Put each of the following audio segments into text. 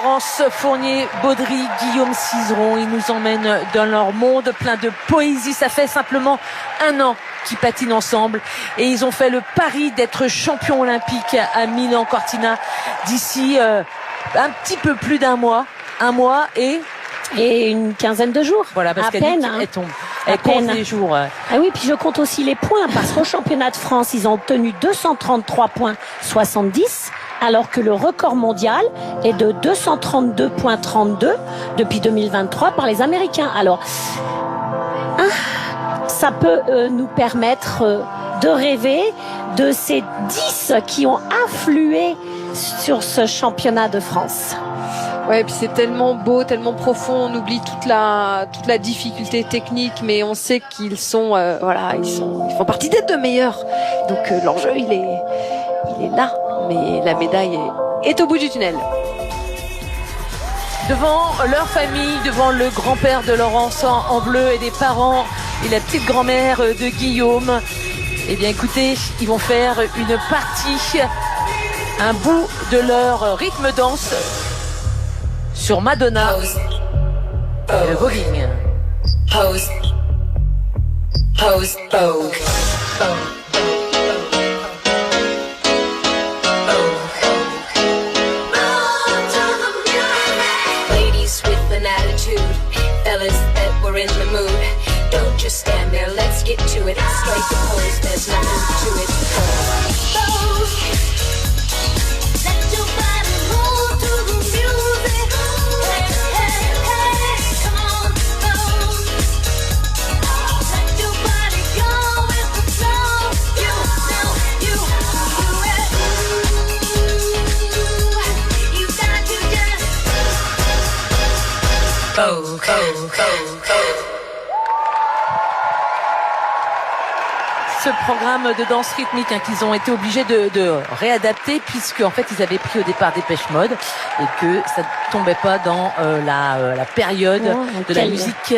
Laurence Fournier-Baudry, Guillaume Cizeron, ils nous emmènent dans leur monde plein de poésie. Ça fait simplement 1 an qu'ils patinent ensemble et ils ont fait le pari d'être champions olympiques à Milan-Cortina d'ici un petit peu plus d'1 mois. 1 mois et une quinzaine de jours. Voilà, parce qu'elle compte les jours. Ah oui, puis je compte aussi les points, parce qu'au championnat de France, ils ont obtenu 233 points 70, alors que le record mondial est de 232 points 32 depuis 2023 par les Américains. Alors, ça peut nous permettre de rêver de ces 10 qui ont afflué sur ce championnat de France. Ouais, puis c'est tellement beau, tellement profond. On oublie toute la difficulté technique, mais on sait qu'ils sont, ils font partie des 2 meilleurs. Donc l'enjeu, il est là, mais la médaille est au bout du tunnel. Devant leur famille, devant le grand-père de Laurence en bleu et des parents et la petite grand-mère de Guillaume, eh bien écoutez, ils vont faire une partie, un bout de leur rythme danse sur Madonna et le voguing. Pose, pose, vogue. Ladies with an attitude, fellas that were in the mood. Don't just stand there, let's get to it. Strike the pose, there's nothing to it. Ce programme de danse rythmique qu'ils ont été obligés de réadapter, puisque en fait ils avaient pris au départ Dépêche Mode et que ça ne tombait pas dans la période de la musique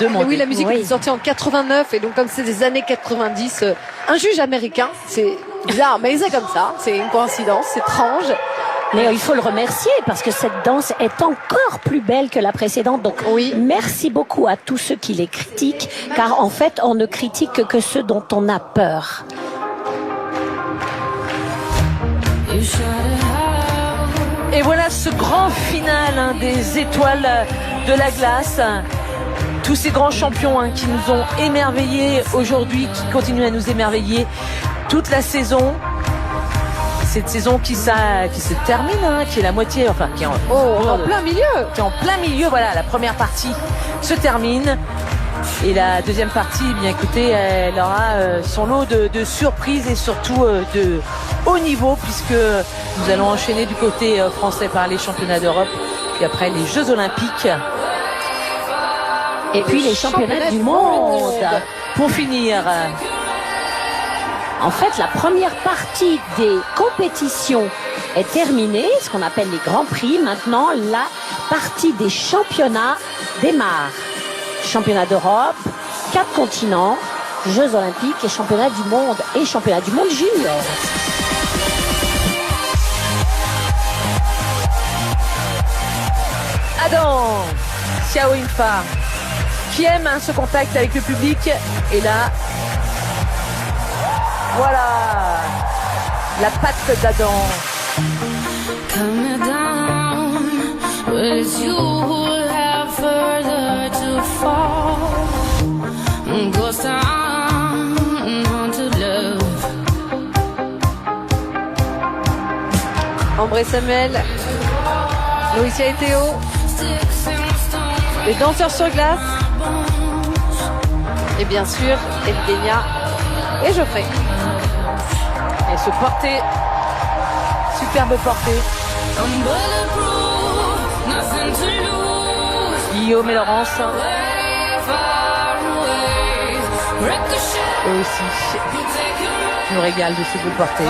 demandée. Oui, la musique est sortie en 89 et donc comme c'est des années 90, un juge américain, c'est bizarre mais c'est comme ça, c'est une coïncidence, c'est étrange. Mais il faut le remercier parce que cette danse est encore plus belle que la précédente. Donc merci beaucoup à tous ceux qui les critiquent, car en fait on ne critique que ceux dont on a peur. Et voilà ce grand final des étoiles de la glace. Tous ces grands champions qui nous ont émerveillés aujourd'hui, qui continuent à nous émerveiller toute la saison. Cette saison qui se termine, qui est la moitié, enfin qui est en plein milieu. Qui est en plein milieu, voilà, la première partie se termine. Et la deuxième partie, eh bien écoutez, elle aura son lot de surprises et surtout de haut niveau, puisque nous allons enchaîner du côté français par les championnats d'Europe, puis après les Jeux Olympiques. Et puis les championnats du monde. Pour finir. En fait, la première partie des compétitions est terminée, ce qu'on appelle les grands prix. Maintenant, la partie des championnats démarre. Championnat d'Europe, 4 continents, Jeux Olympiques et championnat du monde junior. Adam Xiao Yingfa, qui aime ce contact avec le public, et là, voilà la patte d'Adam. Ambré Samuel, Louisia et Théo, les danseurs sur glace, et bien sûr Evgenia et Geoffrey. Et ce porté, superbe porté. Guillaume et Laurence. Eux aussi. Je me régale de ce beau porté.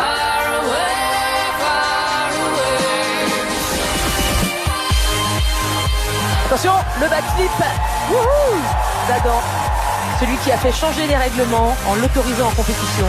Attention, le backflip d'Adam. Celui qui a fait changer les règlements en l'autorisant en compétition.